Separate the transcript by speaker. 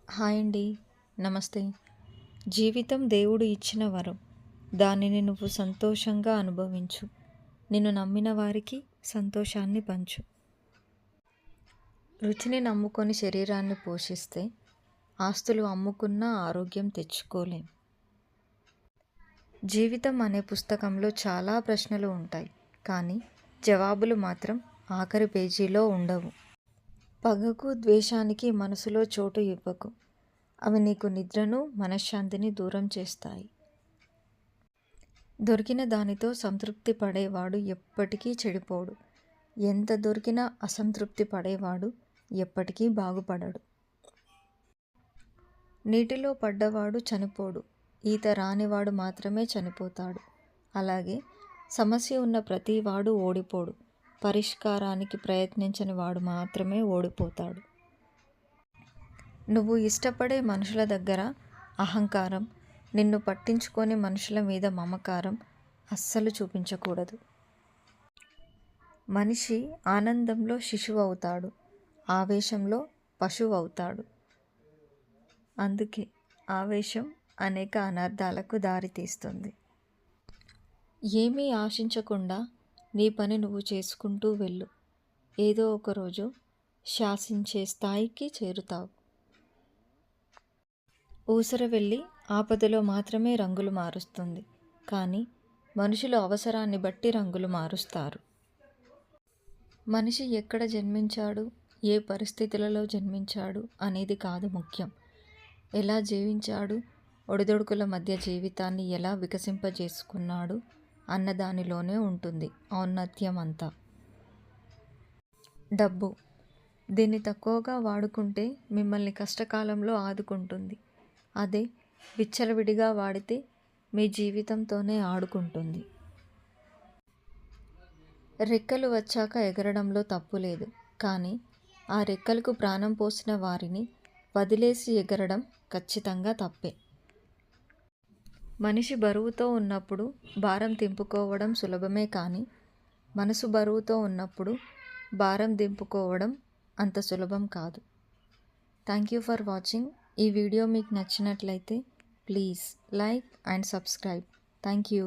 Speaker 1: Hi అండి. నమస్తే. జీవితం దేవుడు ఇచ్చిన వరం. దానిని నువ్వు సంతోషంగా అనుభవించు. నిన్ను నమ్మిన వారికి సంతోషాన్ని పంచు. రుచిని నమ్ముకొని శరీరాన్ని పోషిస్తే ఆస్తులు అమ్ముకున్నా ఆరోగ్యం తెచ్చుకోలేం. జీవితం అనే పుస్తకంలో చాలా ప్రశ్నలు ఉంటాయి, కానీ జవాబులు మాత్రం ఆఖరి పేజీలో ఉండవు. పగకు, ద్వేషానికి మనసులో చోటు ఇవ్వకు. అవి నీకు నిద్రను, మనశ్శాంతిని దూరం చేస్తాయి. దొరికిన దానితో సంతృప్తి పడేవాడు ఎప్పటికీ చెడిపోడు. ఎంత దొరికినా అసంతృప్తి పడేవాడు ఎప్పటికీ బాగుపడడు. నీటిలో పడ్డవాడు చనిపోడు, ఈత రానివాడు మాత్రమే చనిపోతాడు. అలాగే సమస్య ఉన్న ప్రతివాడు ఓడిపోడు, పరిష్కారానికి ప్రయత్నించని వాడు మాత్రమే ఓడిపోతాడు. నువ్వు ఇష్టపడే మనుషుల దగ్గర అహంకారం, నిన్ను పట్టించుకొని మనుషుల మీద మమకారం అస్సలు చూపించకూడదు. మనిషి ఆనందంలో శిశువు అవుతాడు, ఆవేశంలో పశువు అవుతాడు. అందుకే ఆవేశం అనేక అనర్థాలకు దారితీస్తుంది. ఏమీ ఆశించకుండా నీ పని నువ్వు చేసుకుంటూ వెళ్ళు. ఏదో ఒకరోజు శాసించే స్థాయికి చేరుతావు. ఊసరవెల్లి ఆపదలో మాత్రమే రంగులు మారుస్తుంది, కానీ మనుషులు అవసరాన్ని బట్టి రంగులు మారుస్తారు. మనిషి ఎక్కడ జన్మించాడు, ఏ పరిస్థితులలో జన్మించాడు అనేది కాదు ముఖ్యం. ఎలా జీవించాడు, ఒడిదొడుకుల మధ్య జీవితాన్ని ఎలా వికసింపజేసుకున్నాడు అన్నదానిలోనే ఉంటుంది ఔన్నత్యం అంతా. డబ్బు, దీన్ని తక్కువగా వాడుకుంటే మిమ్మల్ని కష్టకాలంలో ఆదుకుంటుంది. అదే విచ్చలవిడిగా వాడితే మీ జీవితంతోనే ఆడుకుంటుంది. రెక్కలు వచ్చాక ఎగరడంలో తప్పు లేదు, కానీ ఆ రెక్కలకు ప్రాణం పోసిన వారిని వదిలేసి ఎగరడం ఖచ్చితంగా తప్పే. మనిషి బరువుతో ఉన్నప్పుడు భారం దింపుకోవడం సులభమే, కానీ మనసు బరువుతో ఉన్నప్పుడు భారం దింపుకోవడం అంత సులభం కాదు. Thank you for watching. ఈ వీడియో మీకు నచ్చినట్లయితే please like and subscribe. Thank you.